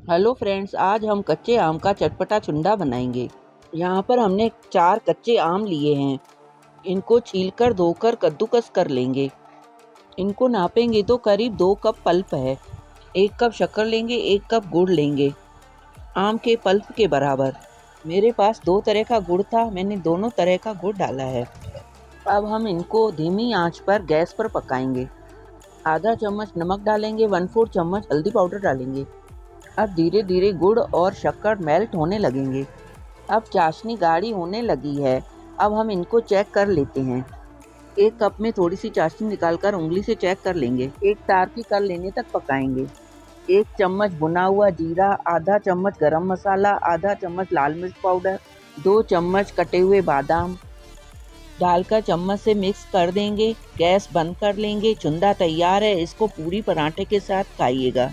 Hello friends, आज हम कच्चे आम का चटपटा चुंडा बनाएंगे। यहाँ पर हमने 4 कच्चे आम लिए हैं। इनको छीलकर धोकर कद्दूकस कर लेंगे। इनको नापेंगे तो करीब 2 कप पल्प है। 1 कप शक्कर लेंगे, 1 कप गुड़ लेंगे, आम के पल्प के बराबर। मेरे पास 2 तरह का गुड़ था, मैंने दोनों तरह का गुड़ डाला है। अब हम इनको धीमी आंच पर गैस पर पकाएंगे। आधा चम्मच नमक डालेंगे, 1/4 चम्मच हल्दी पाउडर डालेंगे। अब धीरे धीरे गुड़ और शक्कर मेल्ट होने लगेंगे। अब चाशनी गाढ़ी होने लगी है। अब हम इनको चेक कर लेते हैं। 1 कप में थोड़ी सी चाशनी निकालकर उंगली से चेक कर लेंगे। एक तार की कर लेने तक पकाएंगे। 1 चम्मच भुना हुआ जीरा, आधा चम्मच गरम मसाला, आधा चम्मच लाल मिर्च पाउडर, 2 चम्मच कटे हुए बादाम डालकर चम्मच से मिक्स कर देंगे। गैस बंद कर लेंगे। चुंदा तैयार है। इसको पूरी पराठे के साथ खाइएगा।